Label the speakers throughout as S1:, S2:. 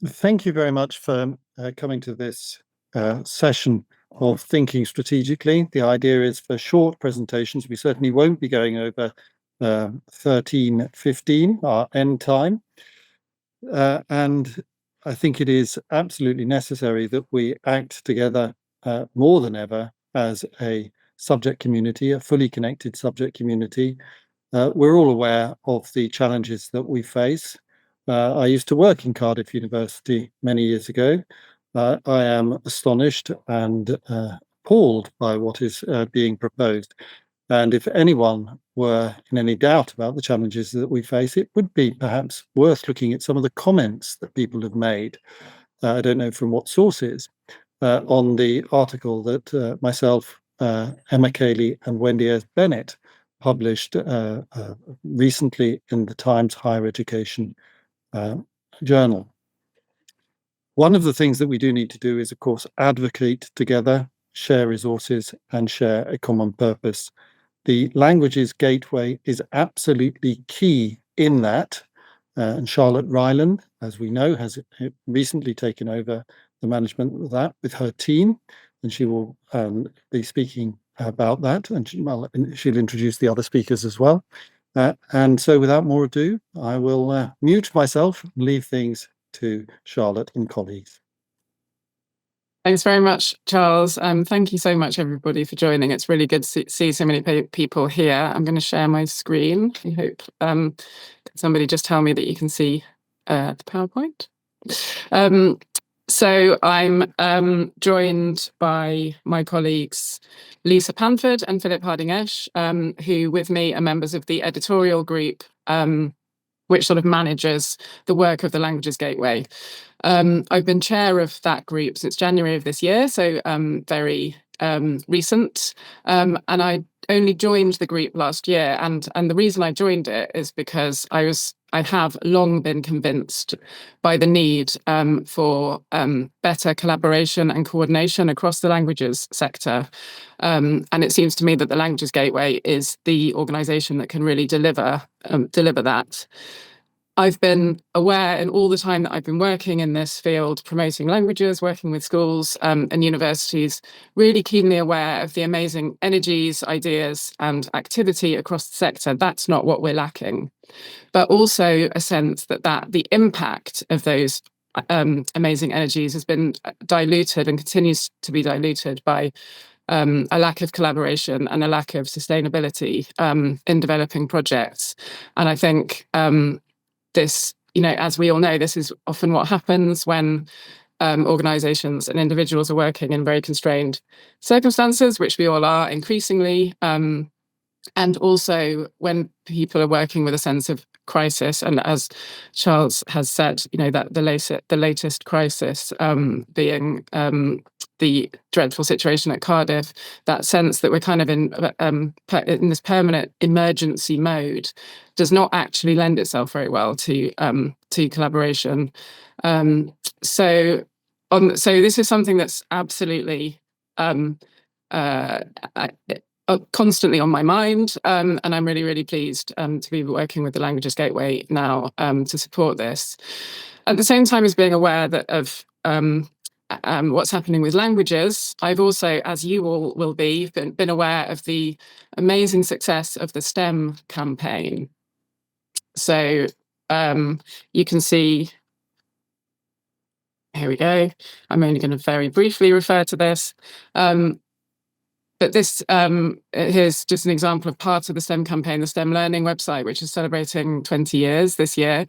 S1: Thank you very much for coming to this session of Thinking Strategically. The idea is for short presentations. We certainly won't be going over 13:15, our end time. And I think it is absolutely necessary that we act together more than ever as a subject community, a fully connected subject community. We're all aware of the challenges that we face. I used to work in Cardiff University many years ago. I am astonished and appalled by what is being proposed. And if anyone were in any doubt about the challenges that we face, it would be perhaps worth looking at some of the comments that people have made. I don't know from what sources, on the article that myself, Emma Cayley, and Wendy S. Bennett published recently in the Times Higher Education Journal. One of the things that we do need to do is, of course, advocate together, share resources, and share a common purpose. The Languages Gateway is absolutely key in that. And Charlotte Ryland, as we know, has recently taken over the management of that with her team, and she will be speaking about that, and she'll introduce the other speakers as well. And so without more ado, I will mute myself and leave things to Charlotte and colleagues.
S2: Thanks very much, Charles. Thank you so much, everybody, for joining. It's really good to see so many people here. I'm going to share my screen. I hope somebody just tell me that you can see the PowerPoint. So I'm joined by my colleagues Lisa Panford and Philip Harding-Esch, who with me are members of the editorial group, which sort of manages the work of the Languages Gateway. I've been chair of that group since January of this year, so very recent. And I only joined the group last year, and the reason I joined it is because I have long been convinced by the need for better collaboration and coordination across the languages sector. And it seems to me that the Languages Gateway is the organisation that can really deliver that. I've been aware in all the time that I've been working in this field, promoting languages, working with schools and universities, really keenly aware of the amazing energies, ideas, and activity across the sector. That's not what we're lacking. But also a sense that the impact of those amazing energies has been diluted and continues to be diluted by a lack of collaboration and a lack of sustainability in developing projects. And I think this, as we all know, this is often what happens when organisations and individuals are working in very constrained circumstances, which we all are increasingly, and also when people are working with a sense of crisis. And as Charles has said, that the latest crisis being the dreadful situation at Cardiff, that sense that we're kind of in this permanent emergency mode does not actually lend itself very well to collaboration. So this is something that's absolutely constantly on my mind, and I'm really, really pleased to be working with the Languages Gateway now to support this. At the same time as being aware of what's happening with languages, I've also, as you all will be, been aware of the amazing success of the STEM campaign. So you can see, here we go. I'm only going to very briefly refer to this. But this here's just an example of part of the STEM campaign, the STEM Learning website, which is celebrating 20 years this year.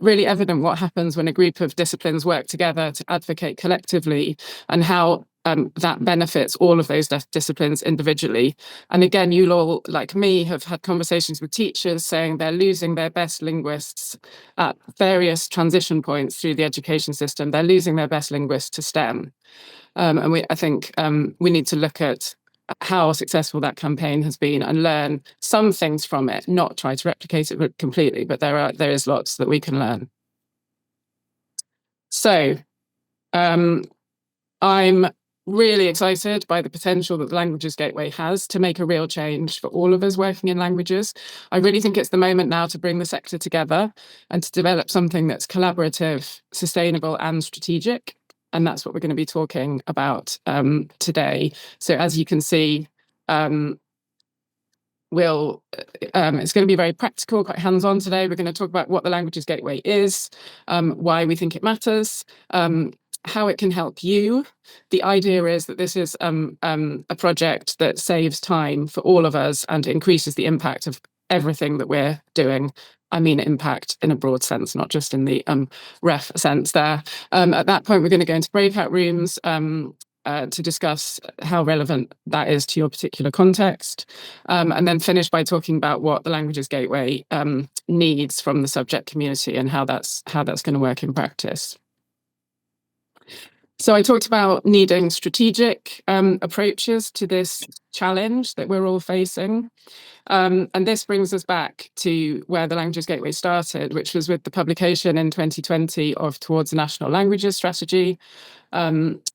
S2: Really evident what happens when a group of disciplines work together to advocate collectively, and how that benefits all of those disciplines individually. And again, you all, like me, have had conversations with teachers saying they're losing their best linguists at various transition points through the education system. They're losing their best linguists to STEM. And I think we need to look at how successful that campaign has been and learn some things from it, not try to replicate it completely, but there is lots that we can learn. So I'm really excited by the potential that the Languages Gateway has to make a real change for all of us working in languages. I really think it's the moment now to bring the sector together and to develop something that's collaborative, sustainable, and strategic. And that's what we're going to be talking about today. So as you can see, it's going to be very practical, quite hands-on today. We're going to talk about what the Languages Gateway is, why we think it matters, how it can help you. The idea is that this is a project that saves time for all of us and increases the impact of everything that we're doing. I mean impact in a broad sense, not just in the ref sense there. At that point, we're going to go into breakout rooms to discuss how relevant that is to your particular context, and then finish by talking about what the Languages Gateway needs from the subject community and how that's going to work in practice. So I talked about needing strategic approaches to this challenge that we're all facing. And this brings us back to where the Languages Gateway started, which was with the publication in 2020 of Towards a National Languages Strategy,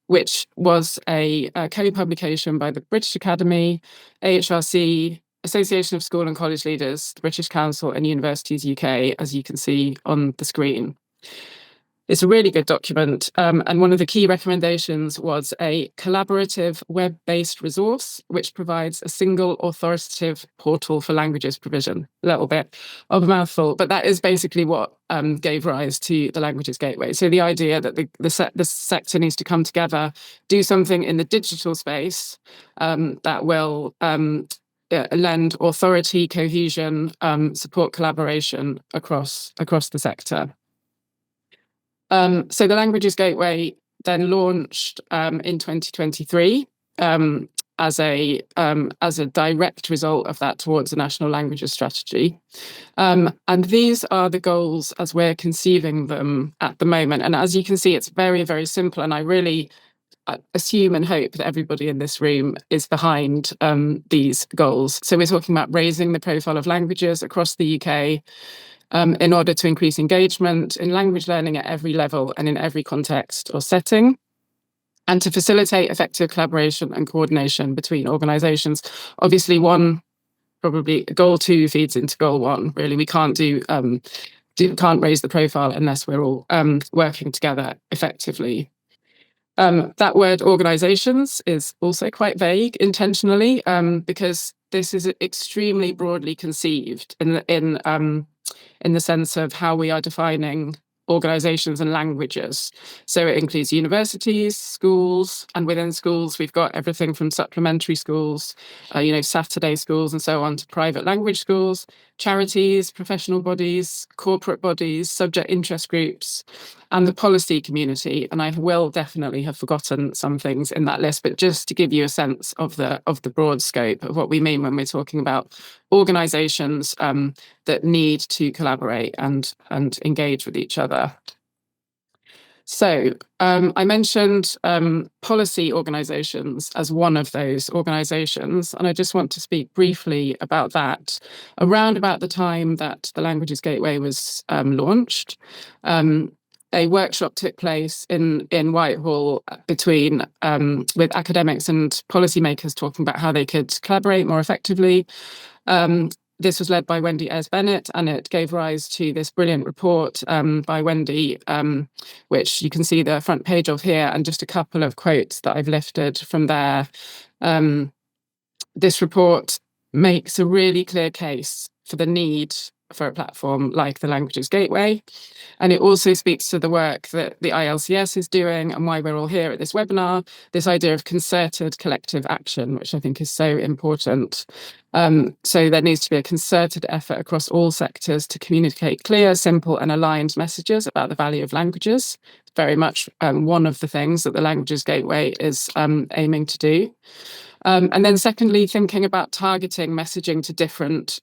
S2: which was a co-publication by the British Academy, AHRC, Association of School and College Leaders, the British Council, and Universities UK, as you can see on the screen. It's a really good document, and one of the key recommendations was a collaborative web-based resource which provides a single authoritative portal for languages provision. A little bit of a mouthful, but that is basically what gave rise to the Languages Gateway. So the idea that the sector needs to come together, do something in the digital space that will lend authority, cohesion, support collaboration across the sector. So the Languages Gateway then launched in 2023 as a direct result of that Towards the National Languages Strategy. And these are the goals as we're conceiving them at the moment. And as you can see, it's very, very simple. And I really assume and hope that everybody in this room is behind these goals. So we're talking about raising the profile of languages across the UK, in order to increase engagement in language learning at every level and in every context or setting, and to facilitate effective collaboration and coordination between organisations. Obviously, goal 2 feeds into goal 1. Really, we can't can't raise the profile unless we're all working together effectively. That word organisations is also quite vague intentionally, because this is extremely broadly conceived in the sense of how we are defining organisations and languages. So it includes universities, schools, and within schools, we've got everything from supplementary schools, Saturday schools and so on, to private language schools, charities, professional bodies, corporate bodies, subject interest groups, and the policy community. And I will definitely have forgotten some things in that list, but just to give you a sense of the broad scope of what we mean when we're talking about organisations that need to collaborate and engage with each other. So I mentioned policy organisations as one of those organisations, and I just want to speak briefly about that. Around about the time that the Languages Gateway was launched, a workshop took place in Whitehall with academics and policymakers talking about how they could collaborate more effectively. This was led by Wendy Ayres-Bennett, and it gave rise to this brilliant report by Wendy, which you can see the front page of here, and just a couple of quotes that I've lifted from there. This report makes a really clear case for the need for a platform like the Languages Gateway. And it also speaks to the work that the ILCS is doing and why we're all here at this webinar, this idea of concerted collective action, which I think is so important. So there needs to be a concerted effort across all sectors to communicate clear, simple and aligned messages about the value of languages. It's very much one of the things that the Languages Gateway is aiming to do. And then secondly, thinking about targeting messaging to different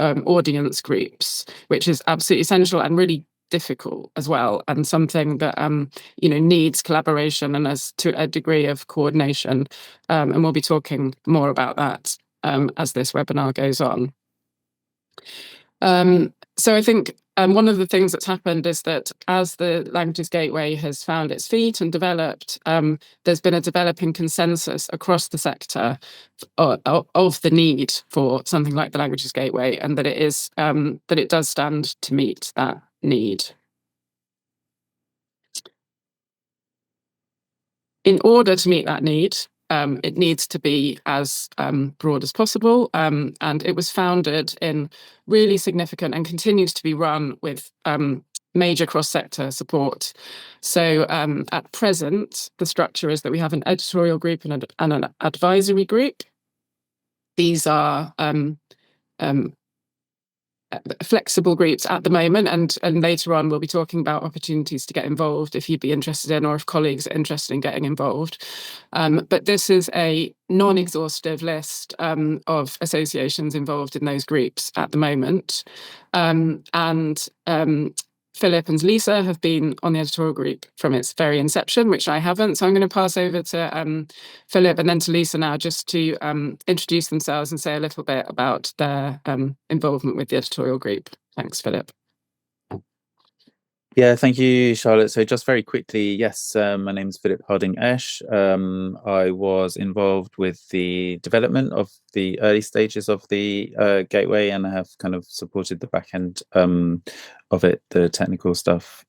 S2: audience groups, which is absolutely essential and really difficult as well, and something that needs collaboration and as to a degree of coordination. And we'll be talking more about that as this webinar goes on. So I think one of the things that's happened is that as the Languages Gateway has found its feet and developed, there's been a developing consensus across the sector of the need for something like the Languages Gateway, and that it does stand to meet that need. In order to meet that need, it needs to be as broad as possible, and it was founded in really significant and continues to be run with major cross-sector support. So at present, the structure is that we have an editorial group and an advisory group. These are flexible groups at the moment, and later on we'll be talking about opportunities to get involved if you'd be interested in, or if colleagues are interested in getting involved. But this is a non-exhaustive list of associations involved in those groups at the moment. Philip and Lisa have been on the editorial group from its very inception, which I haven't. So I'm going to pass over to Philip and then to Lisa now, just to introduce themselves and say a little bit about their involvement with the editorial group. Thanks, Philip.
S3: Yeah, thank you, Charlotte. So just very quickly, yes, my name is Philip Harding-Esch. I was involved with the development of the early stages of the Gateway, and I have kind of supported the back end of it, the technical stuff,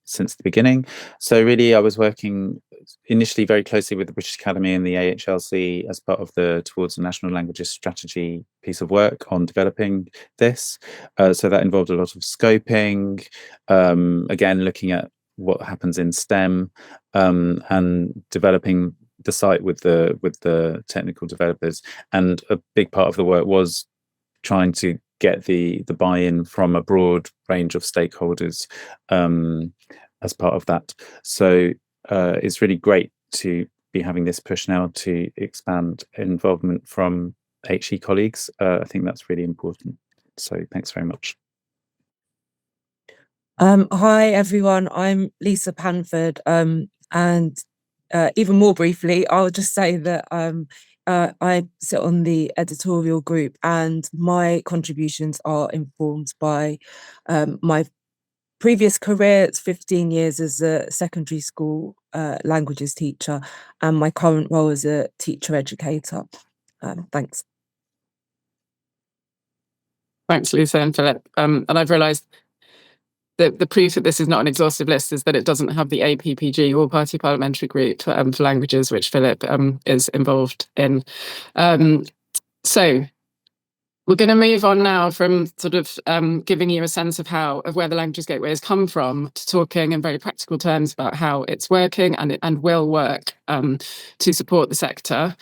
S3: since the beginning. So really, I was working initially very closely with the British Academy and the AHLC as part of the Towards the National Languages Strategy piece of work on developing this. So that involved a lot of scoping, again, looking at what happens in STEM, and developing the site with the technical developers. And a big part of the work was trying to get the buy-in from a broad range of stakeholders as part of that. So it's really great to be having this push now to expand involvement from HE colleagues. I think that's really important. So thanks very much.
S4: Hi everyone, I'm Lisa Panford, and even more briefly, I'll just say that I sit on the editorial group, and my contributions are informed by my previous career. It's 15 years as a secondary school languages teacher, and my current role as a teacher educator. Thanks.
S2: Thanks, Lisa and Philip. And I've realised that the proof that this is not an exhaustive list is that it doesn't have the APPG, All Party Parliamentary Group for Languages, which Philip is involved in. So we're going to move on now from sort of giving you a sense of where the Languages Gateway has come from, to talking in very practical terms about how it's working and will work to support the sector.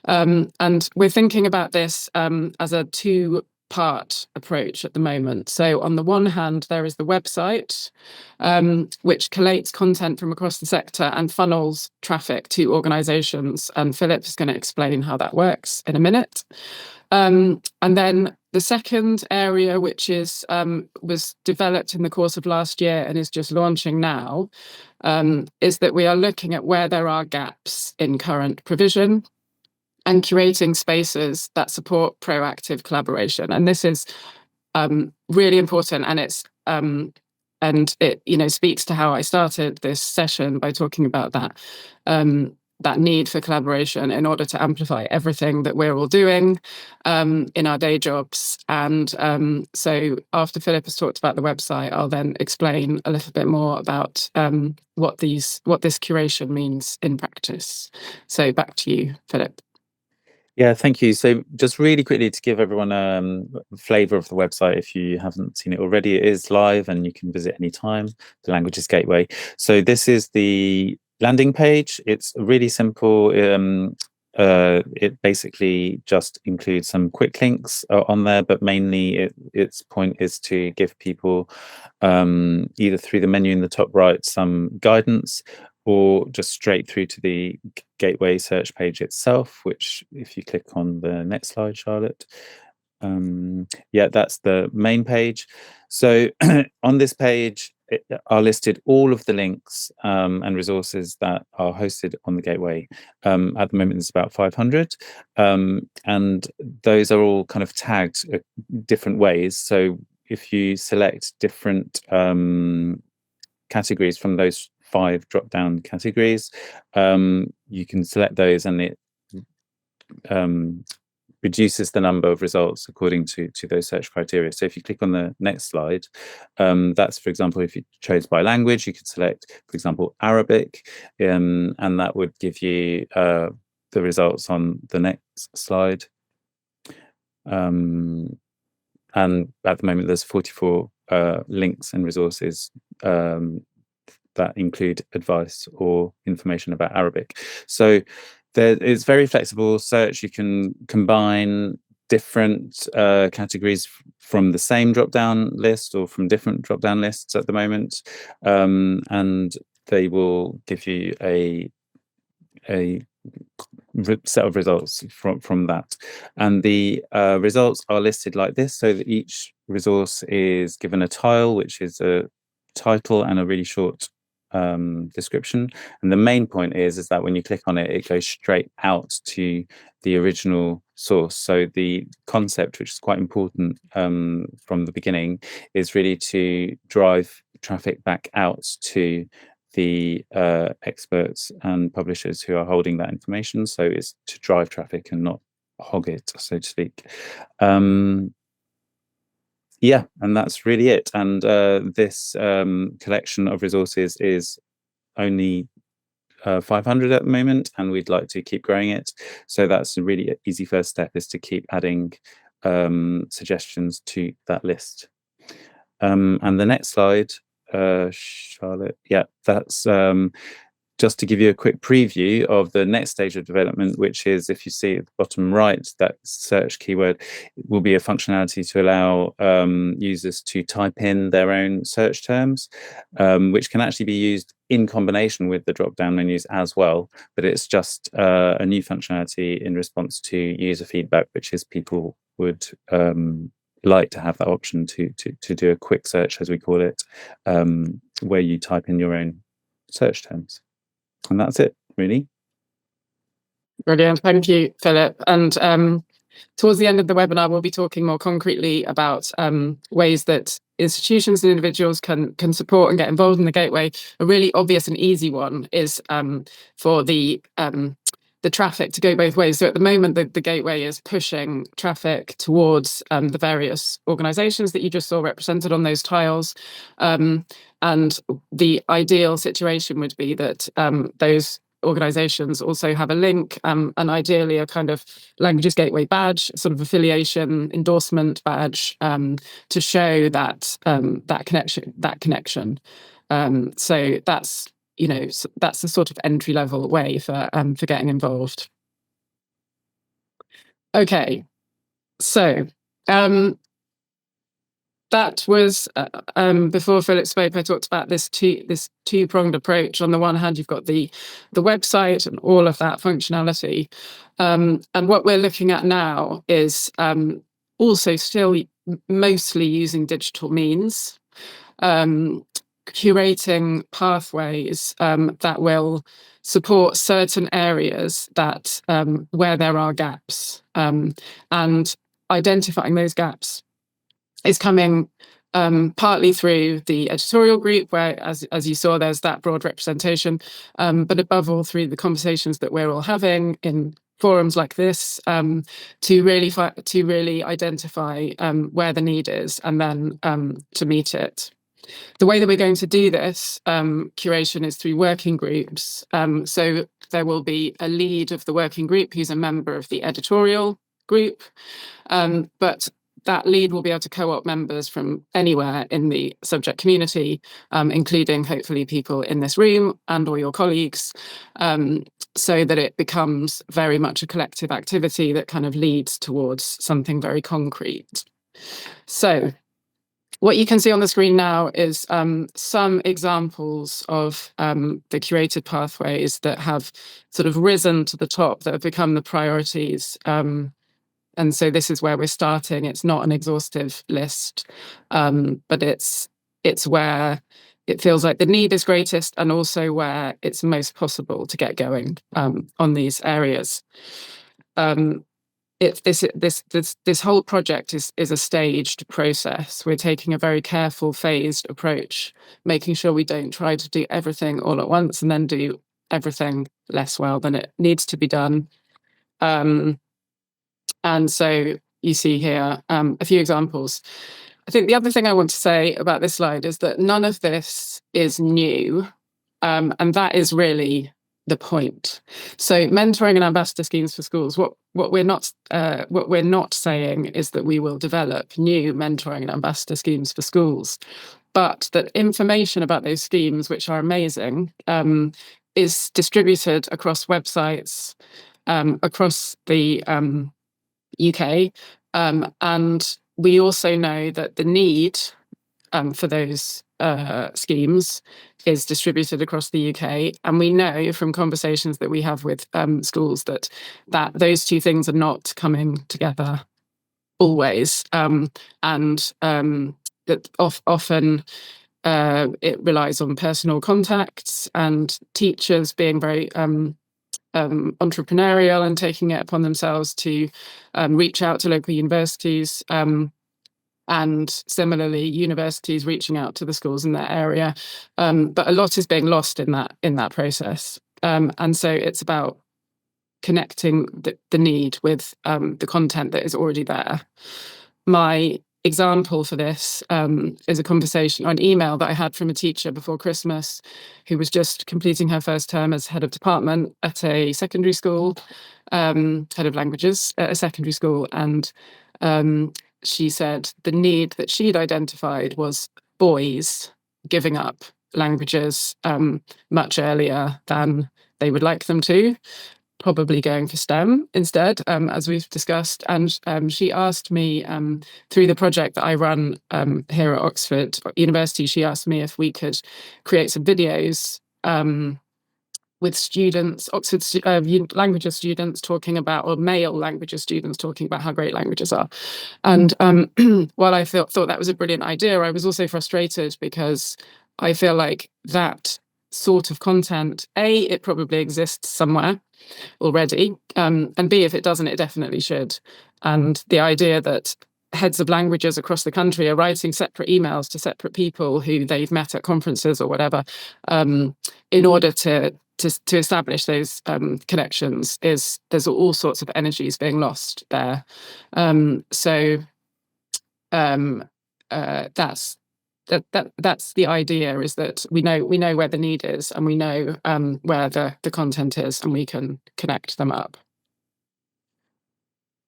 S2: And we're thinking about this as a two-part approach at the moment. So on the one hand, there is the website, which collates content from across the sector and funnels traffic to organisations. And Philip is going to explain how that works in a minute. And then the second area, which is was developed in the course of last year and is just launching now, is that we are looking at where there are gaps in current provision and curating spaces that support proactive collaboration. And this is really important, and it speaks to how I started this session by talking about that need for collaboration in order to amplify everything that we're all doing in our day jobs. And so after Philip has talked about the website, I'll then explain a little bit more about what this curation means in practice. So back to you, Philip.
S3: Yeah, thank you. So just really quickly to give everyone a flavour of the website, if you haven't seen it already, it is live and you can visit anytime, the Languages Gateway. So this is the landing page. It's really simple. It basically just includes some quick links on there, but mainly its point is to give people either through the menu in the top right some guidance, or just straight through to the Gateway search page itself, which if you click on the next slide, Charlotte, yeah, that's the main page. So on this page are listed all of the links and resources that are hosted on the Gateway. At the moment, there's about 500, and those are all kind of tagged different ways. So if you select different categories from those 5 drop-down categories, you can select those, and it reduces the number of results according to those search criteria. So if you click on the next slide, that's, for example, if you chose by language, you could select, for example, Arabic, and that would give you the results on the next slide. And at the moment, there's 44 links and resources that include advice or information about Arabic. So it's very flexible search. You can combine different categories from the same drop-down list or from different drop-down lists at the moment, and they will give you a set of results from that. And the results are listed like this, so that each resource is given a tile, which is a title and a really short description. And the main point is that when you click on it, it goes straight out to the original source. So the concept, which is quite important from the beginning, is really to drive traffic back out to the experts and publishers who are holding that information. So it's to drive traffic and not hog it, so to speak. Yeah, and that's really it. And this collection of resources is only 500 at the moment, and we'd like to keep growing it. So that's a really easy first step, is to keep adding suggestions to that list. And the next slide, Charlotte, yeah, that's just to give you a quick preview of the next stage of development, which is, if you see at the bottom right, that search keyword will be a functionality to allow users to type in their own search terms, which can actually be used in combination with the drop-down menus as well. But it's just a new functionality in response to user feedback, which is people would like to have that option to do a quick search, as we call it, where you type in your own search terms. And that's it, really.
S2: Brilliant. Thank you, Philip. And towards the end of the webinar, we'll be talking more concretely about ways that institutions and individuals can support and get involved in the gateway. A really obvious and easy one is for the traffic to go both ways. So at the moment, the gateway is pushing traffic towards the various organisations that you just saw represented on those tiles. And the ideal situation would be that those organisations also have a link, and ideally a kind of Languages Gateway badge, sort of affiliation endorsement badge, to show that that connection. So that's, you know, that's the sort of entry level way for getting involved. Okay, so that was before Philip spoke. I talked about this two-pronged approach. On the one hand, you've got the website and all of that functionality, and what we're looking at now is also still mostly using digital means, curating pathways that will support certain areas that where there are gaps, and identifying those gaps is coming partly through the editorial group, where, as you saw, there's that broad representation, but above all through the conversations that we're all having in forums like this, to really identify where the need is, and then to meet it. The way that we're going to do this curation is through working groups. So there will be a lead of the working group who's a member of the editorial group, but that lead will be able to co-opt members from anywhere in the subject community, including hopefully people in this room and or your colleagues, so that it becomes very much a collective activity that kind of leads towards something very concrete. So what you can see on the screen now is some examples of the curated pathways that have sort of risen to the top, that have become the priorities. And so this is where we're starting. It's not an exhaustive list, but it's where it feels like the need is greatest, and also where it's most possible to get going on these areas. this whole project is a staged process. We're taking a very careful, phased approach, making sure we don't try to do everything all at once and then do everything less well than it needs to be done. And so you see here a few examples. I think the other thing I want to say about this slide is that none of this is new, and that is really the point. So mentoring and ambassador schemes for schools, what we're not saying is that we will develop new mentoring and ambassador schemes for schools, but that information about those schemes, which are amazing, is distributed across websites across the UK, and we also know that the need for those schemes is distributed across the UK, and we know from conversations that we have with schools that those two things are not coming together always, and that often it relies on personal contacts and teachers being very entrepreneurial and taking it upon themselves to reach out to local universities, and similarly universities reaching out to the schools in their area, but a lot is being lost in that process, and so it's about connecting the need with the content that is already there. My example for this is a conversation or an email that I had from a teacher before Christmas who was just completing her first term as head of department at a secondary school, head of languages at a secondary school, and she said the need that she'd identified was boys giving up languages much earlier than they would like them to, probably going for STEM instead, as we've discussed. And she asked me, through the project that I run here at Oxford University, she asked me if we could create some videos with students, Oxford languages students talking about, or male languages students talking about how great languages are. And while I thought that was a brilliant idea, I was also frustrated because I feel like that sort of content, A, it probably exists somewhere already, and B, if it doesn't, it definitely should. And the idea that heads of languages across the country are writing separate emails to separate people who they've met at conferences or whatever, in order to establish those connections, there's all sorts of energies being lost there. So that's the idea, is that we know where the need is, and we know where the content is, and we can connect them up.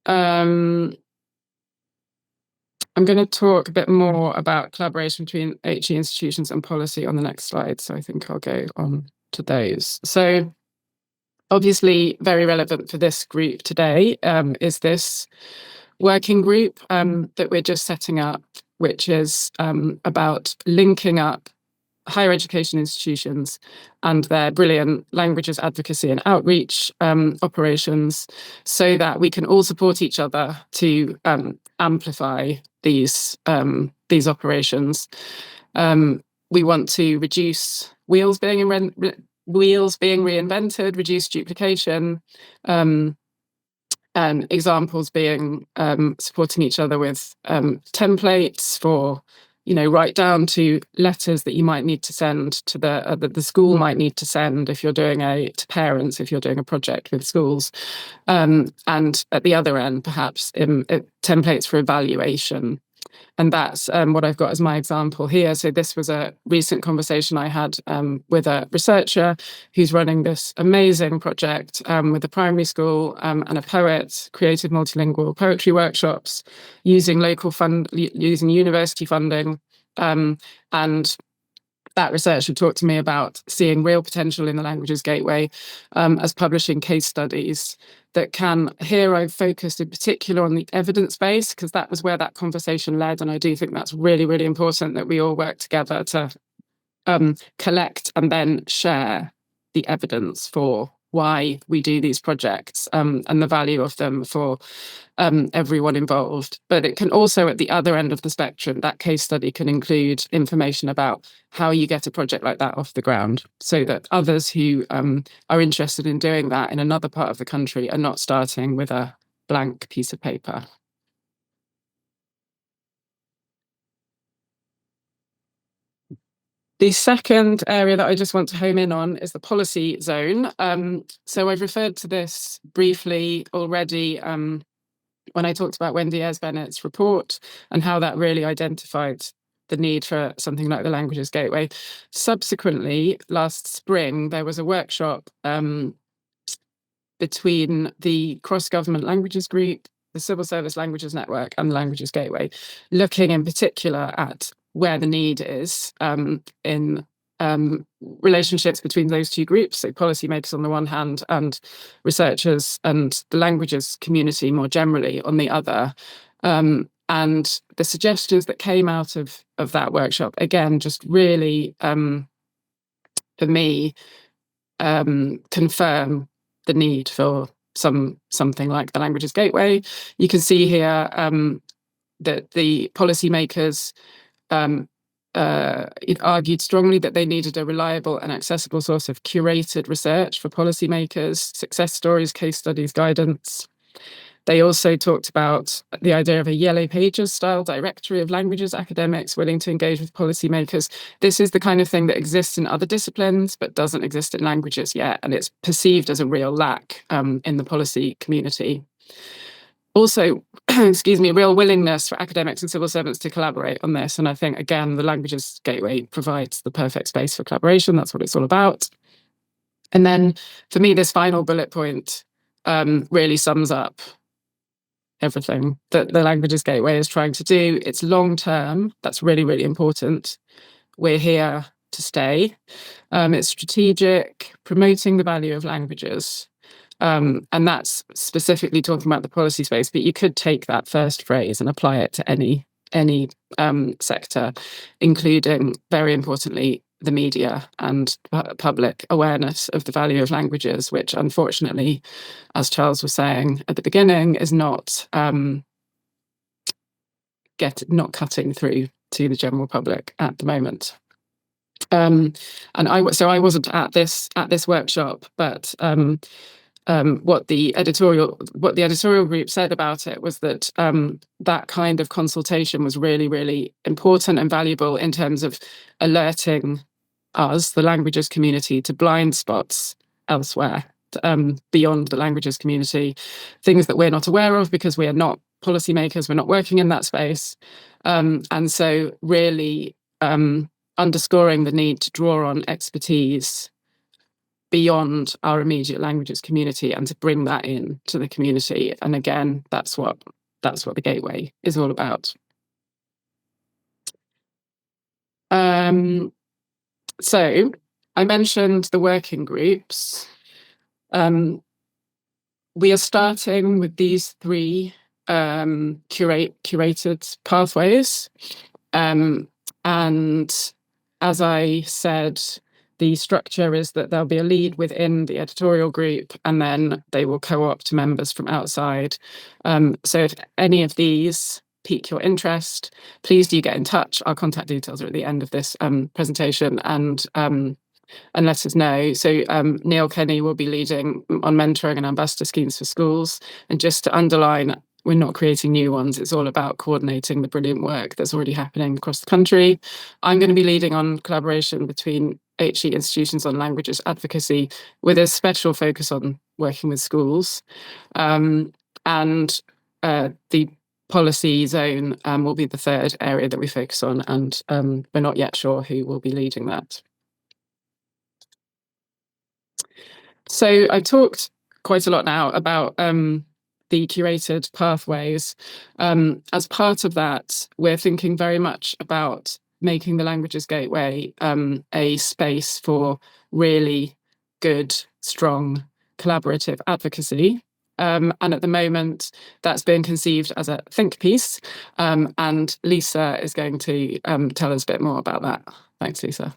S2: I'm going to talk a bit more about collaboration between HE institutions and policy on the next slide, so I think I'll go on to those. So obviously very relevant for this group today is this working group that we're just setting up, which is about linking up higher education institutions and their brilliant languages advocacy and outreach operations, so that we can all support each other to amplify these operations. We want to reduce wheels being reinvented, reduce duplication, and examples being supporting each other with templates for, right down to letters that you might need to send to the school might need to send if you're doing to parents if you're doing a project with schools, and at the other end perhaps templates for evaluation. And that's what I've got as my example here. So this was a recent conversation I had with a researcher who's running this amazing project with a primary school and a poet, creative multilingual poetry workshops using using university funding. And that researcher talked to me about seeing real potential in the Languages Gateway as publishing case studies that can, here I've focused in particular on the evidence base, because that was where that conversation led. And I do think that's really, really important that we all work together to collect and then share the evidence for why we do these projects and the value of them for everyone involved. But it can also, at the other end of the spectrum, that case study can include information about how you get a project like that off the ground, so that others who are interested in doing that in another part of the country are not starting with a blank piece of paper. The second area that I just want to home in on is the policy zone. So I've referred to this briefly already when I talked about Wendy Ayres-Bennett's report and how that really identified the need for something like the Languages Gateway. Subsequently, last spring, there was a workshop between the Cross-Government Languages Group, the Civil Service Languages Network, and the Languages Gateway, looking in particular at where the need is in relationships between those two groups, so policymakers on the one hand and researchers and the languages community more generally on the other. And the suggestions that came out of that workshop, again, just really, for me, confirm the need for something like the Languages Gateway. You can see here that the policymakers it argued strongly that they needed a reliable and accessible source of curated research for policymakers, success stories, case studies, guidance. They also talked about the idea of a Yellow Pages style directory of languages academics willing to engage with policymakers. This is the kind of thing that exists in other disciplines, but doesn't exist in languages yet. And it's perceived as a real lack in the policy community. Also, excuse me, a real willingness for academics and civil servants to collaborate on this. And I think, again, the Languages Gateway provides the perfect space for collaboration. That's what it's all about. And then for me, this final bullet point really sums up everything that the Languages Gateway is trying to do. It's long term. That's really, really important. We're here to stay. It's strategic, promoting the value of languages. And that's specifically talking about the policy space, but you could take that first phrase and apply it to any sector, including, very importantly, the media and public awareness of the value of languages, which unfortunately, as Charles was saying at the beginning, is not cutting through to the general public at the moment. And I wasn't at this workshop, but what the editorial group said about it was that that kind of consultation was really, really important and valuable in terms of alerting us, the languages community, to blind spots elsewhere, beyond the languages community, things that we're not aware of because we are not policymakers, we're not working in that space. And so really underscoring the need to draw on expertise beyond our immediate languages community and to bring that in to the community. And again, that's what the Gateway is all about. So I mentioned the working groups. We are starting with these three curated pathways. And as I said, the structure is that there'll be a lead within the editorial group, and then they will co-opt members from outside. So if any of these pique your interest, please do get in touch. Our contact details are at the end of this presentation, and let us know. So Neil Kenny will be leading on mentoring and ambassador schemes for schools. And just to underline, we're not creating new ones. It's all about coordinating the brilliant work that's already happening across the country. I'm going to be leading on collaboration between HE institutions on languages advocacy, with a special focus on working with schools. And the policy zone will be the third area that we focus on, and we're not yet sure who will be leading that. So I've talked quite a lot now about the curated pathways. As part of that, we're thinking very much about making the Languages Gateway a space for really good, strong, collaborative advocacy. And at the moment, that's being conceived as a think piece. And Lisa is going to tell us a bit more about that. Thanks, Lisa.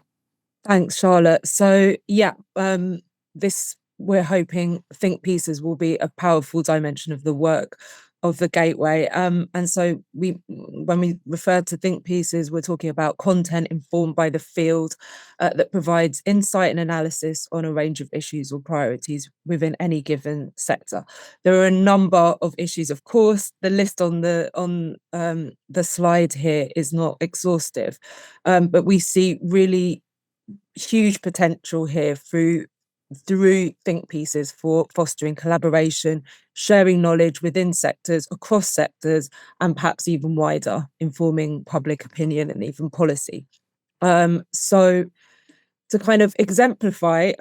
S4: Thanks, Charlotte. So yeah, we're hoping think pieces will be a powerful dimension of the work of the Gateway. And so when we refer to think pieces, we're talking about content informed by the field that provides insight and analysis on a range of issues or priorities within any given sector. There are a number of issues, of course. The list on the slide here is not exhaustive, but we see really huge potential here through think pieces for fostering collaboration, sharing knowledge within sectors, across sectors, and perhaps even wider, informing public opinion and even policy. So to kind of exemplify,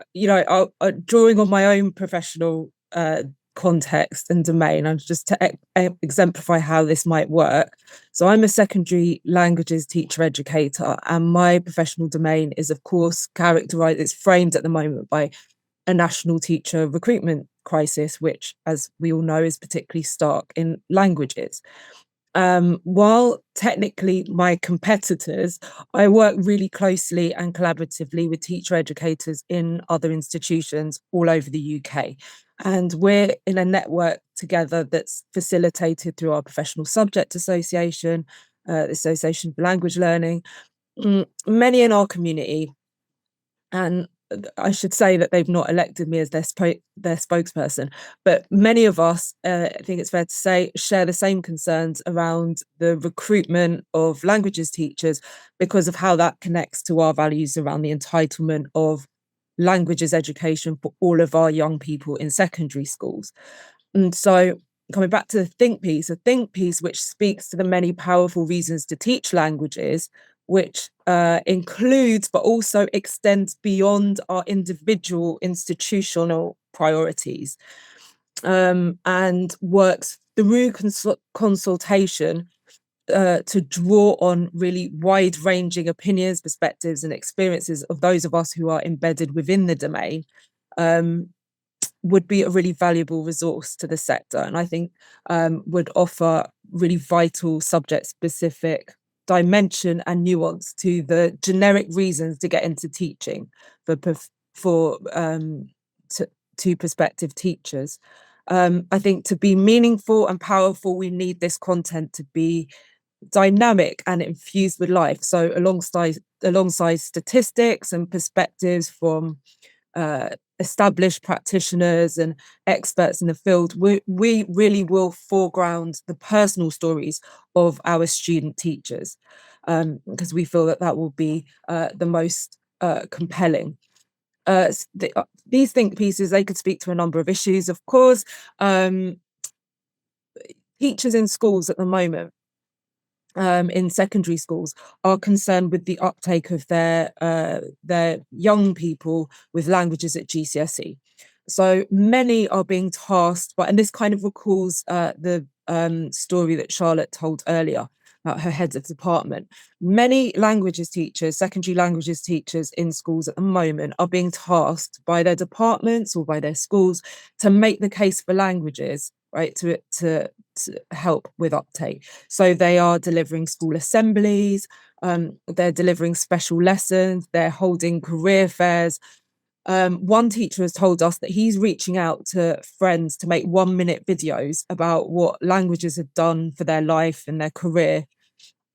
S4: drawing on my own professional context and domain, and just to exemplify how this might work. So I'm a secondary languages teacher educator, and my professional domain is, of course, it's framed at the moment by a national teacher recruitment crisis, which, as we all know, is particularly stark in languages. While technically my competitors, I work really closely and collaboratively with teacher educators in other institutions all over the UK. And we're in a network together that's facilitated through our Professional Subject Association, the Association for Language Learning. Many in our community, and I should say that they've not elected me as their spokesperson, but many of us, I think it's fair to say, share the same concerns around the recruitment of languages teachers because of how that connects to our values around the entitlement of languages education for all of our young people in secondary schools. And so coming back to the think piece, a think piece which speaks to the many powerful reasons to teach languages, which includes but also extends beyond our individual institutional priorities, and works through consultation to draw on really wide-ranging opinions, perspectives, and experiences of those of us who are embedded within the domain, would be a really valuable resource to the sector, and I think would offer really vital subject-specific dimension and nuance to the generic reasons to get into teaching to prospective teachers. I think to be meaningful and powerful, we need this content to be dynamic and infused with life. So alongside statistics and perspectives from established practitioners and experts in the field, we really will foreground the personal stories of our student teachers, because we feel that will be the most compelling. These think pieces, they could speak to a number of issues, of course. Teachers in schools at the moment, in secondary schools, are concerned with the uptake of their young people with languages at GCSE. So many are being tasked, and this kind of recalls the story that Charlotte told earlier about her heads of department. Many languages teachers, secondary languages teachers in schools at the moment, are being tasked by their departments or by their schools to make the case for languages, right, to help with uptake. So they are delivering school assemblies, they're delivering special lessons, they're holding career fairs. One teacher has told us that he's reaching out to friends to make 1-minute videos about what languages have done for their life and their career,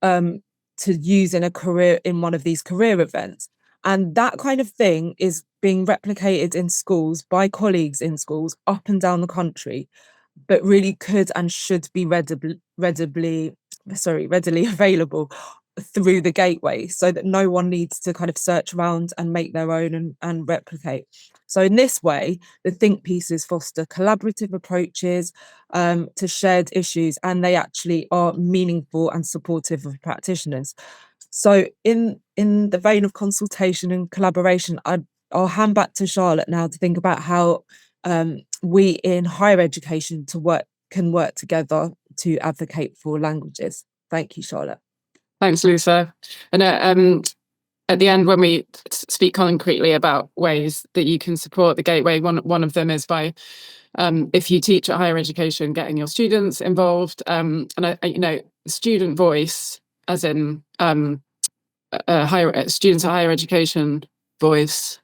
S4: to use in one of these career events. And that kind of thing is being replicated in schools by colleagues in schools up and down the country, but really could and should be readily available through the Gateway, so that no one needs to kind of search around and make their own and replicate. So in this way, the think pieces foster collaborative approaches to shared issues, and they actually are meaningful and supportive of practitioners. So in the vein of consultation and collaboration, I'll hand back to Charlotte now to think about how we in higher education can work together to advocate for languages. Thank you, Charlotte.
S2: Thanks, Lisa. And at the end, when we speak concretely about ways that you can support the Gateway, one of them is by, if you teach at higher education, getting your students involved. And student voice, as in students at higher education voice,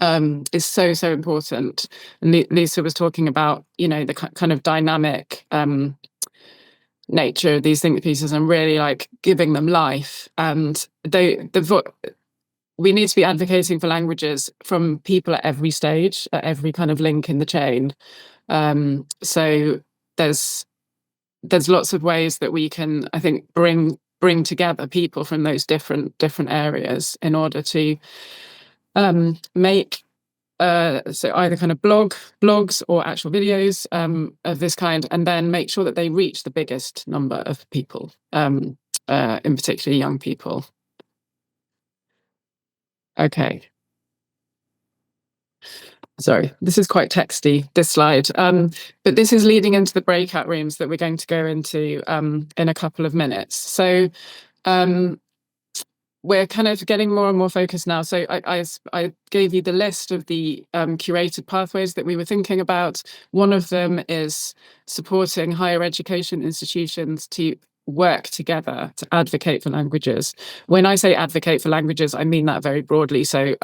S2: is so important. And Lisa was talking about, the kind of dynamic nature of these think pieces and really like giving them life. And we need to be advocating for languages from people at every stage, at every kind of link in the chain. So there's lots of ways that we can, I think, bring together people from those different areas in order to make so either kind of blogs or actual videos of this kind, and then make sure that they reach the biggest number of people, in particular young people. Okay. Sorry, this is quite texty, this slide, but this is leading into the breakout rooms that we're going to go into in a couple of minutes. So we're kind of getting more and more focused now. So I gave you the list of the curated pathways that we were thinking about. One of them is supporting higher education institutions to work together to advocate for languages. When I say advocate for languages, I mean that very broadly. So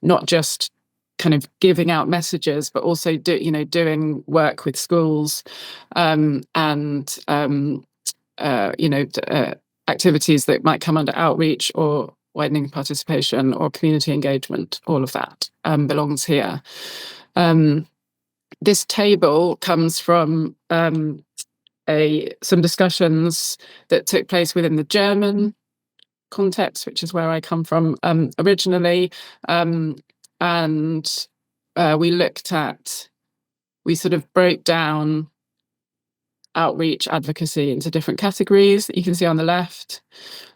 S2: not just kind of giving out messages, but also doing work with schools and activities that might come under outreach or widening participation or community engagement. All of that belongs here. This table comes from some discussions that took place within the German context, which is where I come from originally. And we sort of broke down outreach advocacy into different categories that you can see on the left.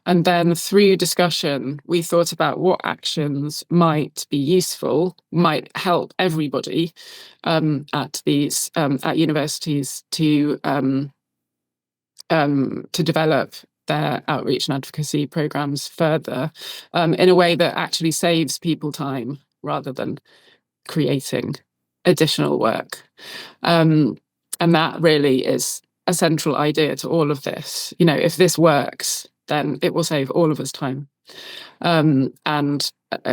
S2: And then through discussion, we thought about what actions might be useful, might help everybody at universities to develop their outreach and advocacy programs further in a way that actually saves people time rather than creating additional work. And that really is a central idea to all of this. If this works, then it will save all of us time and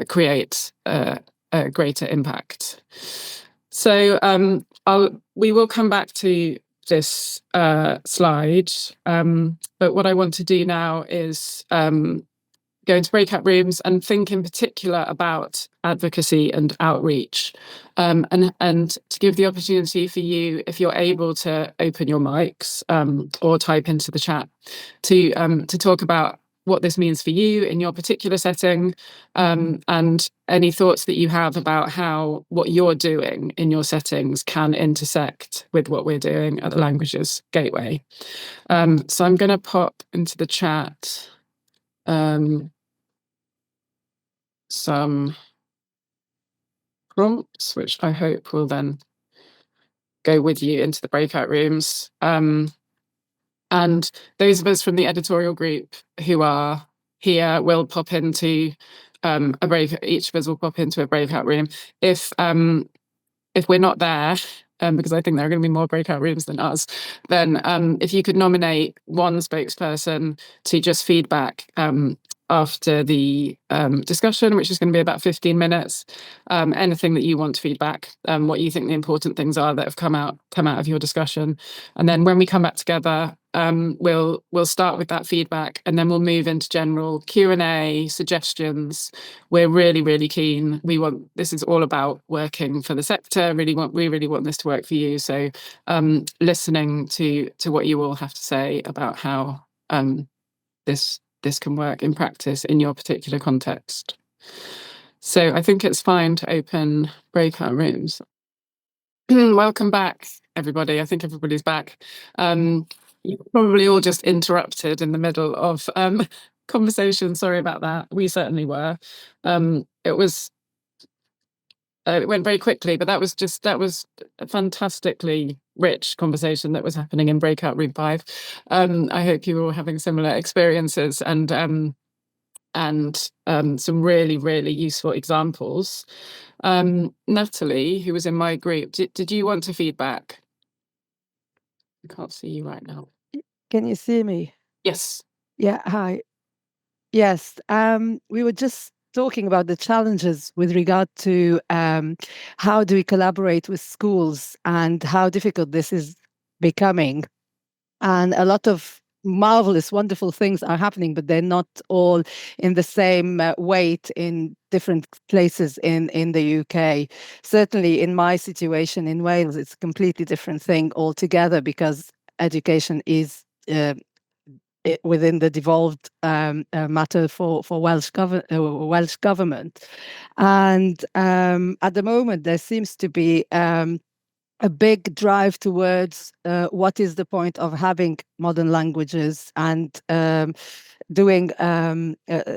S2: create a greater impact. So we will come back to this slide, but what I want to do now is go into breakout rooms and think in particular about advocacy and outreach, and to give the opportunity for you, if you're able to open your mics or type into the chat, to talk about what this means for you in your particular setting, and any thoughts that you have about how what you're doing in your settings can intersect with what we're doing at the Languages Gateway. So I'm going to pop into the chat some prompts, which I hope will then go with you into the breakout rooms. And those of us from the editorial group who are here will pop into each of us will pop into a breakout room. If we're not there, because I think there are going to be more breakout rooms than us, then if you could nominate one spokesperson to just feedback after the discussion, which is going to be about 15 minutes, anything that you want to feedback, what you think the important things are that have come out of your discussion. And then when we come back together, we'll start with that feedback, and then we'll move into general Q&A, suggestions. We're really, really keen. This is all about working for the sector. We really want this to work for you. So listening to what you all have to say about how this can work in practice in your particular context. So I think it's fine to open breakout rooms. Welcome back, everybody. I think everybody's back. You probably all just interrupted in the middle of conversation. Sorry about that. We certainly were. It went very quickly, but that was a fantastically rich conversation that was happening in breakout room 5. I hope you were all having similar experiences and some really, really useful examples. Natalie, who was in my group, did you want to feedback? I can't see you right now.
S5: Can you see me?
S2: Yes.
S5: Yeah, hi. Yes, we were just talking about the challenges with regard to how do we collaborate with schools and how difficult this is becoming. and a lot of marvelous, wonderful things are happening, but they're not all in the same weight in different places in the UK. Certainly in my situation in Wales, it's a completely different thing altogether, because education is within the devolved matter for Welsh government. And at the moment, there seems to be a big drive towards what is the point of having modern languages, and doing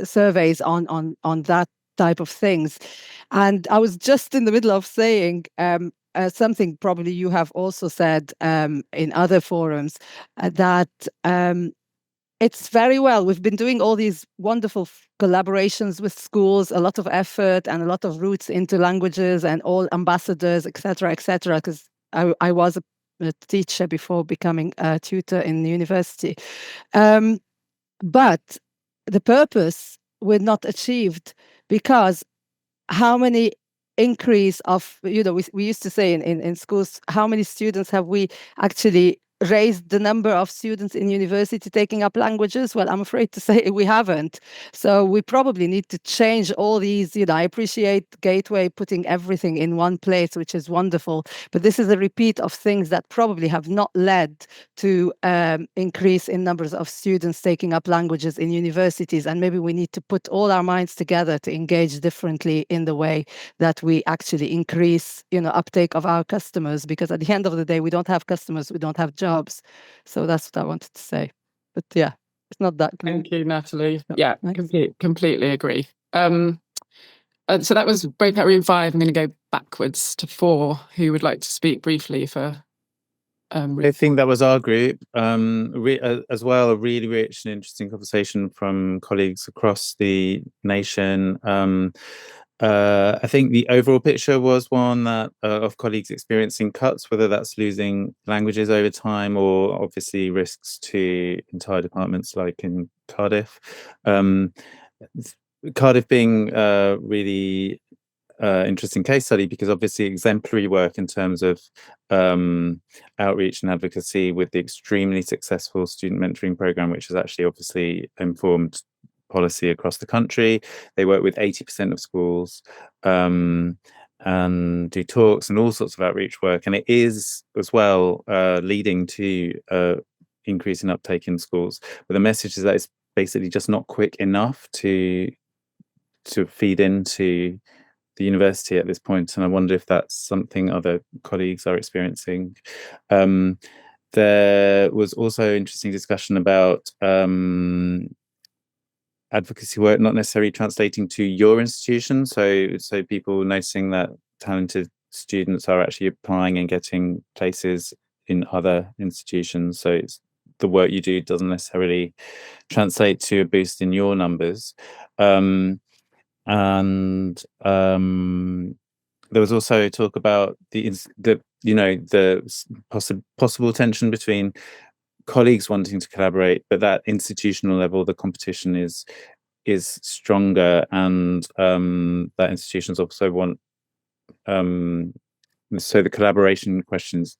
S5: surveys on that type of things. And I was just in the middle of saying something probably you have also said in other forums, that it's very well. We've been doing all these wonderful collaborations with schools, a lot of effort and a lot of roots into languages and all ambassadors, etc., because I was a teacher before becoming a tutor in the university. But the purpose were not achieved, because how many increase of, we used to say in schools, how many students have we actually raised the number of students in university taking up languages? Well, I'm afraid to say we haven't. So we probably need to change all these. I appreciate Gateway putting everything in one place, which is wonderful, but this is a repeat of things that probably have not led to increase in numbers of students taking up languages in universities. And maybe we need to put all our minds together to engage differently in the way that we actually increase, uptake of our customers, because at the end of the day, we don't have customers, we don't have jobs. So that's what I wanted to say. But yeah, it's not that clear.
S2: Thank you, Natalie.
S5: No,
S2: Yeah,
S5: thanks.
S2: completely agree. So that was breakout room 5. I'm going to go backwards to 4. Who would like to speak briefly for?
S3: I think that was our group. As well, a really rich and interesting conversation from colleagues across the nation. I think the overall picture was one that of colleagues experiencing cuts, whether that's losing languages over time or obviously risks to entire departments like in Cardiff. Cardiff being really interesting case study, because obviously exemplary work in terms of outreach and advocacy with the extremely successful student mentoring program, which has actually obviously informed policy across the country. They work with 80% of schools and do talks and all sorts of outreach work, and it is as well leading to increase in uptake in schools. But the message is that it's basically just not quick enough to feed into the university at this point, and I wonder if that's something other colleagues are experiencing. There was also interesting discussion about advocacy work not necessarily translating to your institution, so people noticing that talented students are actually applying and getting places in other institutions, so it's the work you do doesn't necessarily translate to a boost in your numbers. And there was also talk about the possible tension between colleagues wanting to collaborate, but that institutional level, the competition is stronger, and that institutions also want. So the collaboration questions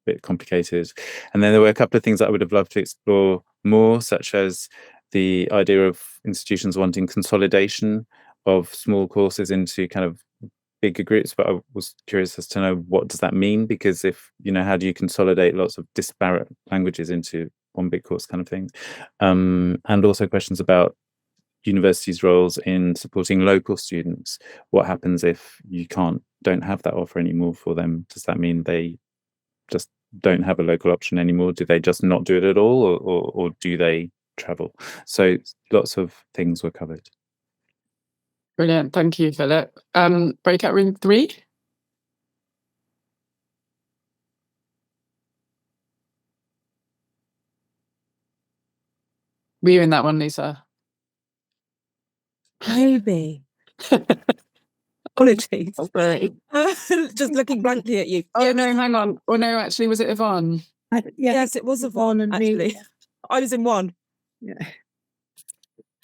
S3: a bit complicated. And then there were a couple of things that I would have loved to explore more, such as the idea of institutions wanting consolidation of small courses into kind of bigger groups, but I was curious as to know, what does that mean? Because if, how do you consolidate lots of disparate languages into one big course kind of thing? And also questions about universities' roles in supporting local students. What happens if you don't have that offer anymore for them? Does that mean they just don't have a local option anymore? Do they just not do it at all, or do they travel? So lots of things were covered.
S2: Brilliant. Thank you, Philip. Breakout room 3. Were you in that one, Lisa?
S4: Maybe. Apologies.
S2: Oh, great.
S4: Just looking blankly at you.
S2: Oh, no, hang on. Oh, no, actually, was it Yvonne?
S4: Yes, it was Yvonne, actually. I was in one.
S2: Yeah.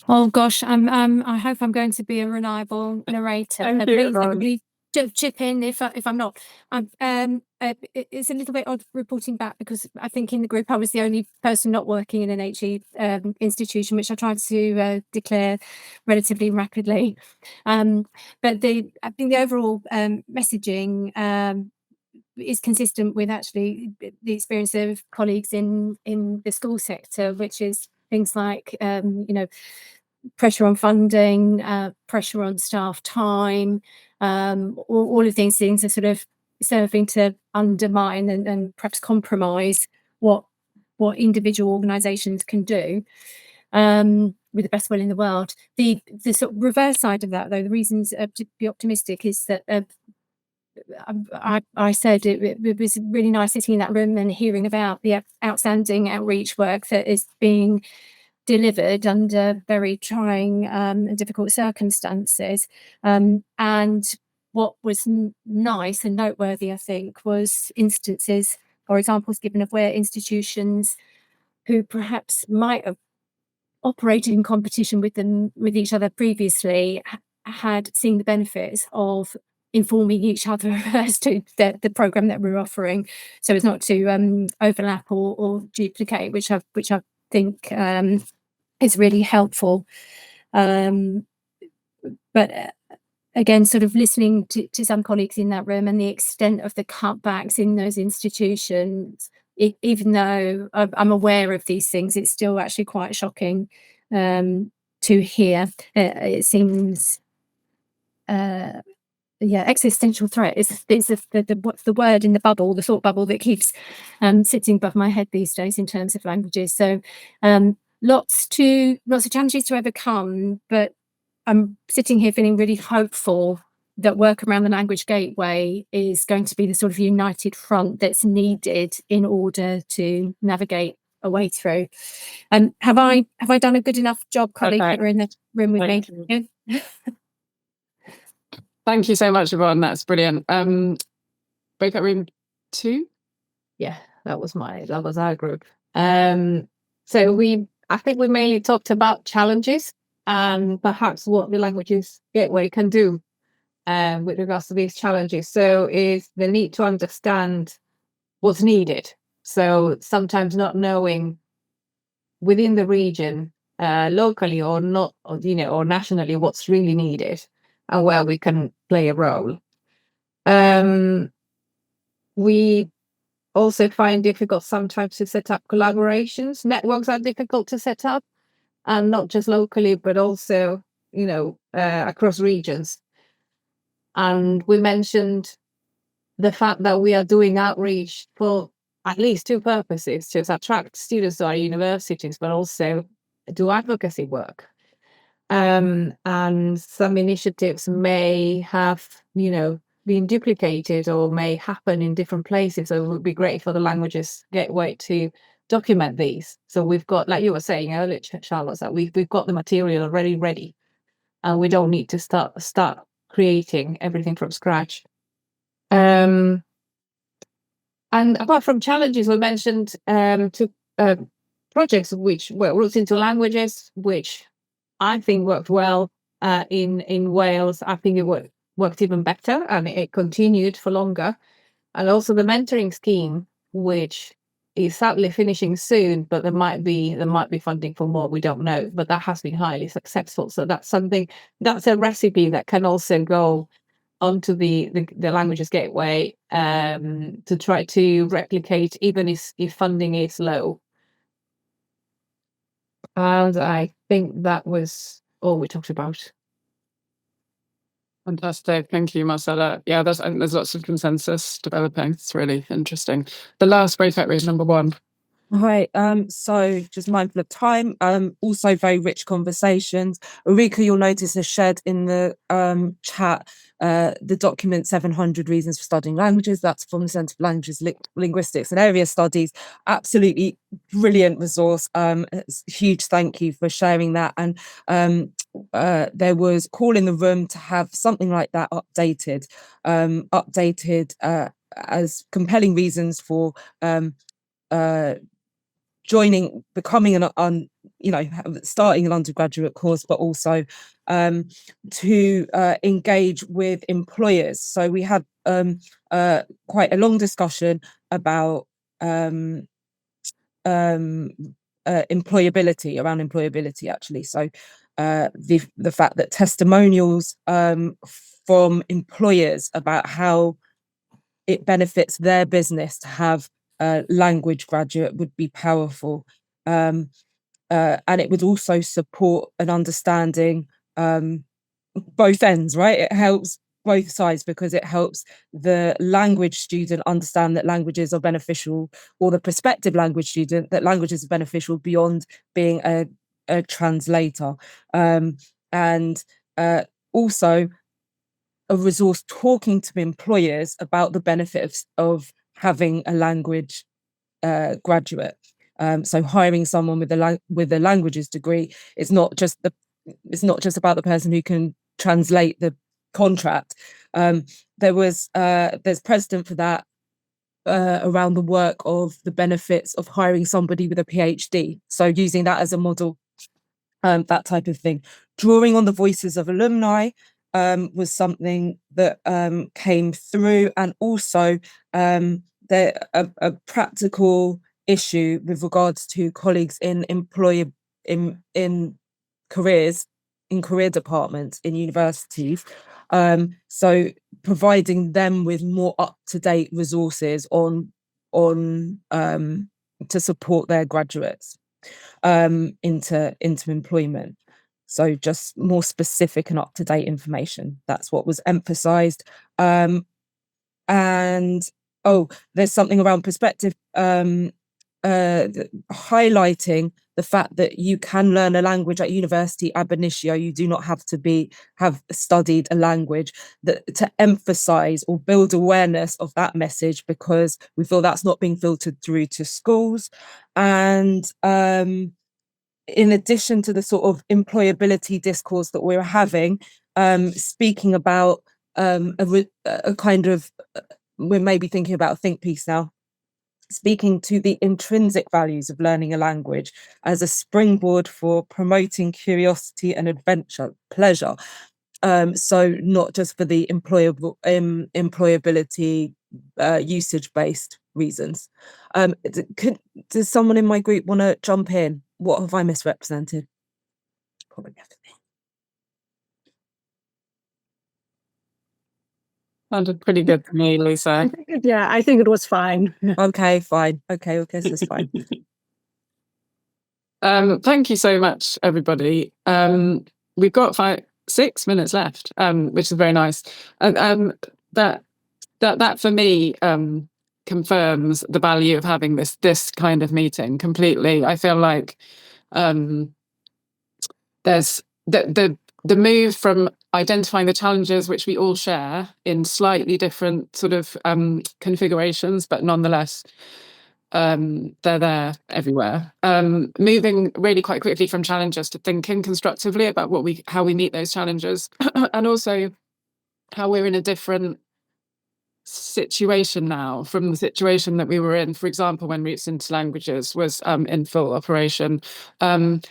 S6: Oh gosh, I hope I'm going to be a reliable narrator.
S2: Thank you, Yvonne.
S6: chip in if I'm not. It's a little bit odd reporting back because I think in the group I was the only person not working in an HE institution, which I tried to declare relatively rapidly. But I think the overall messaging is consistent with actually the experience of colleagues in the school sector, which is things like pressure on funding, pressure on staff time, all of these things are sort of serving to undermine and perhaps compromise what individual organisations can do with the best will in the world. The sort of reverse side of that, though, the reasons to be optimistic is that I said it was really nice sitting in that room and hearing about the outstanding outreach work that is being delivered under very trying and difficult circumstances. And what was nice and noteworthy, I think, was instances or examples given of where institutions who perhaps might have operated in competition with each other previously had seen the benefits of informing each other as to the program that we're offering, so as not to overlap or duplicate, which I think is really helpful. But again, sort of listening to some colleagues in that room and the extent of the cutbacks in those institutions, even though I'm aware of these things, it's still actually quite shocking to hear. It seems existential threat is what's the word in the bubble, the thought bubble that keeps sitting above my head these days in terms of languages. So lots of challenges to overcome, but I'm sitting here feeling really hopeful that work around the language gateway is going to be the sort of united front that's needed in order to navigate a way through. Have I done a good enough job, colleagues that are in the room with me? Yeah.
S2: Thank you so much, Yvonne. That's brilliant. Breakout room 2.
S7: Yeah, that was our group. So I think we mainly talked about challenges and perhaps what the Languages Gateway can do with regards to these challenges. So is the need to understand what's needed. So sometimes not knowing within the region, locally or not, or nationally, what's really needed and where we can play a role. We also find difficult sometimes to set up collaborations. Networks are difficult to set up, and not just locally, but also, across regions. And we mentioned the fact that we are doing outreach for at least 2 purposes: to attract students to our universities, but also do advocacy work. And some initiatives may have, been duplicated or may happen in different places. So it would be great for the Languages Gateway to document these. So we've got, like you were saying earlier, Charlotte, that we've got the material already ready, and we don't need to start creating everything from scratch. And apart from challenges, we mentioned projects which were roots into languages, which I think worked well in Wales. I think it worked even better, and it continued for longer. And also the mentoring scheme, which is sadly finishing soon, but there might be funding for more. We don't know, but that has been highly successful. So that's a recipe that can also go onto the Languages Gateway to try to replicate, even if funding is low. And I think that was all we talked about.
S2: Fantastic. Thank you, Marcella. Yeah, there's lots of consensus developing. It's really interesting. The last breakout room, number 1.
S4: Right, so just mindful of time, also very rich conversations. Ulrika, you'll notice, has shared in the chat the document 700 Reasons for Studying Languages. That's from the Centre for Languages, Linguistics and Area Studies. Absolutely brilliant resource. Huge thank you for sharing that. And there was call in the room to have something like that updated as compelling reasons for becoming starting an undergraduate course, but also to engage with employers. So we had quite a long discussion about employability actually. So the fact that testimonials from employers about how it benefits their business to have a language graduate would be powerful, and it would also support an understanding both ends, right? It helps both sides because it helps the language student understand that languages are beneficial, or the prospective language student that languages are beneficial beyond being a translator, and also a resource talking to employers about the benefits of having a language graduate. So hiring someone with a languages degree is not just about the person who can translate the contract. There's precedent for that around the work of the benefits of hiring somebody with a PhD. So using that as a model, that type of thing. Drawing on the voices of alumni was something that came through, and also a practical issue with regards to colleagues in career departments in universities. So providing them with more up-to-date resources on to support their graduates into employment. So just more specific and up-to-date information. That's what was emphasized. And there's something around perspective, highlighting the fact that you can learn a language at university ab initio. You do not have to have studied a language, to emphasize or build awareness of that message, because we feel that's not being filtered through to schools. And in addition to the sort of employability discourse that we're having, speaking about a kind of, we're maybe thinking about a think piece now, speaking to the intrinsic values of learning a language as a springboard for promoting curiosity and adventure, pleasure. So not just for the employability, usage-based reasons. Does someone in my group want to jump in? What have I misrepresented? Probably everything.
S2: Sounded pretty good to me, Lisa.
S8: Yeah, I think it was fine.
S4: Okay, fine. Okay, so it's fine.
S2: Thank you so much, everybody. We've got 6 minutes left, which is very nice. That for me confirms the value of having this kind of meeting completely. I feel like there's the move from identifying the challenges, which we all share in slightly different sort of configurations, but nonetheless they're there everywhere. Moving really quite quickly from challenges to thinking constructively about how we meet those challenges, and also how we're in a different situation now from the situation that we were in, for example, when Roots into Languages was in full operation, and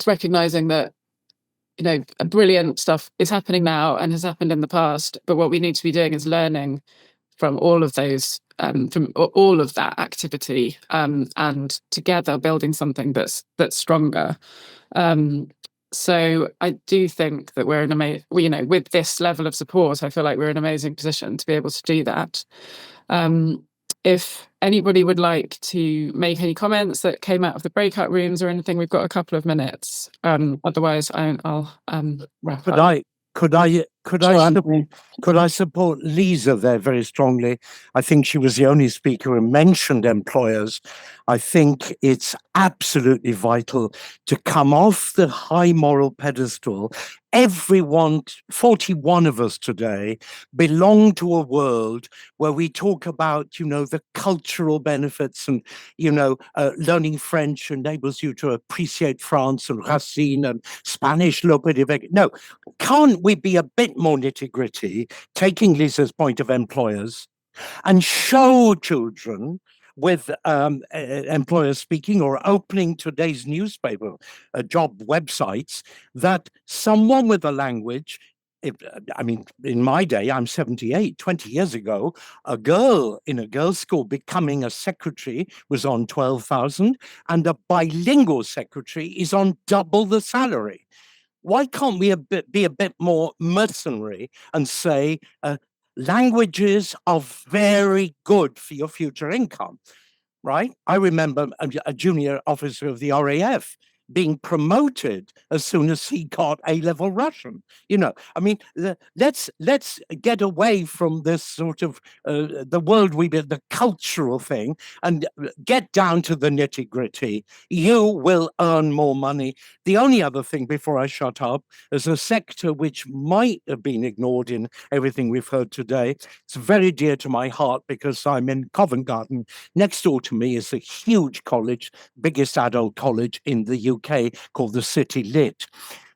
S2: recognizing that brilliant stuff is happening now and has happened in the past, but what we need to be doing is learning from all of those, from all of that activity, and together building something that's stronger. So I do think that we're with this level of support, I feel like we're in an amazing position to be able to do that. If anybody would like to make any comments that came out of the breakout rooms or anything, we've got a couple of minutes. Otherwise, I'll wrap up.
S9: Could I support Lisa there very strongly? I think she was the only speaker who mentioned employers. I think it's absolutely vital to come off the high moral pedestal. Everyone, 41 of us today, belong to a world where we talk about, the cultural benefits and, learning French enables you to appreciate France and Racine and Spanish, Lope de Vega. No, can't we be a bit more nitty-gritty, taking Lisa's point of employers, and show children with employers speaking or opening today's newspaper job websites that someone with a language, I mean, in my day, I'm 78, 20 years ago, a girl in a girls' school becoming a secretary was on 12,000, and a bilingual secretary is on double the salary. Why can't we be a bit more mercenary and say languages are very good for your future income, right? I remember a junior officer of the RAF being promoted as soon as he got A-level Russian. You know, I mean, let's get away from this sort of the world the cultural thing, and get down to the nitty-gritty. You will earn more money. The only other thing before I shut up is a sector which might have been ignored in everything we've heard today. It's very dear to my heart because I'm in Covent Garden. Next door to me is a huge college, biggest adult college in the UK, called the City Lit.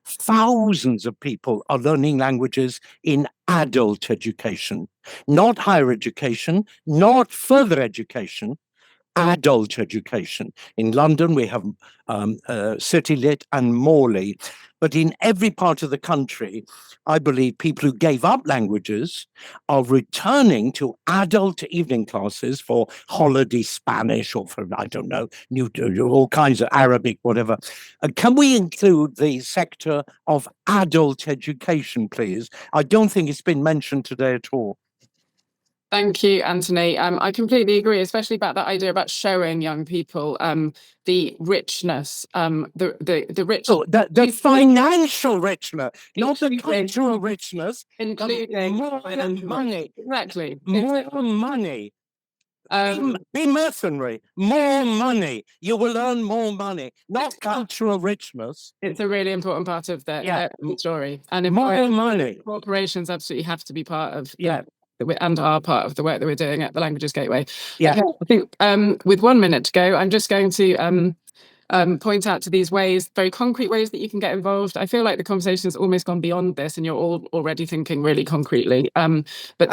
S9: Thousands of people are learning languages in adult education, not higher education, not further education, adult education. In London, we have City Lit and Morley. But in every part of the country, I believe people who gave up languages are returning to adult evening classes for holiday Spanish or for, I don't know, all kinds of Arabic, whatever. Can we include the sector of adult education, please? I don't think it's been mentioned today at all.
S2: Thank you, Anthony. I completely agree, especially about that idea about showing young people the richness, the rich,
S9: the financial richness, not the cultural richness,
S2: including
S9: more money.
S2: Exactly.
S9: More money. Be mercenary. More money. You will earn more money, not cultural richness.
S2: It's a really important part of the story. And
S9: more money.
S2: Corporations absolutely have to be part of and are part of the work that we're doing at the Languages Gateway.
S9: Yeah.
S2: Okay, I think with 1 minute to go, I'm just going to point out to these ways, very concrete ways that you can get involved. I feel like the conversation has almost gone beyond this, and you're all already thinking really concretely. But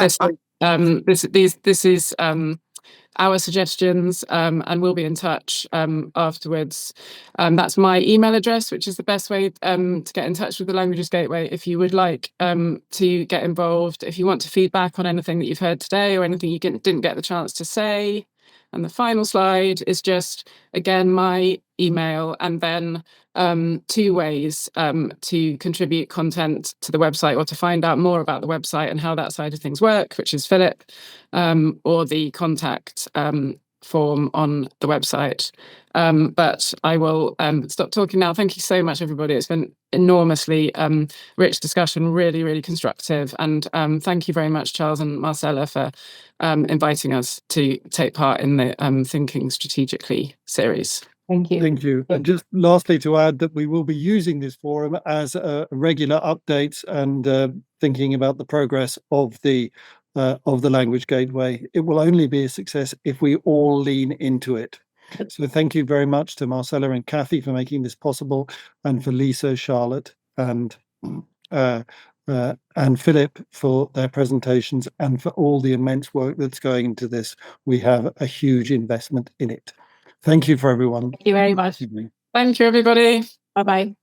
S2: this is our suggestions, and we'll be in touch afterwards. That's my email address, which is the best way to get in touch with the Languages Gateway if you would like to get involved, if you want to feedback on anything that you've heard today or anything you didn't get the chance to say. And the final slide is just, again, my email, and then 2 ways to contribute content to the website or to find out more about the website and how that side of things work, which is Philip, or the contact form on the website. But I will stop talking now. Thank you so much, everybody. It's been enormously rich discussion, really, really constructive. And thank you very much, Charles and Marcella, for inviting us to take part in the Thinking Strategically series.
S7: Thank you.
S1: Thank you. And just lastly to add that we will be using this forum as regular updates and thinking about the progress of the Language Gateway. It will only be a success if we all lean into it. So thank you very much to Marcella and Kathy for making this possible, and for Lisa, Charlotte, and Philip for their presentations, and for all the immense work that's going into this. We have a huge investment in it. Thank you for everyone.
S7: Thank you very much.
S2: Thank you, everybody.
S7: Bye-bye.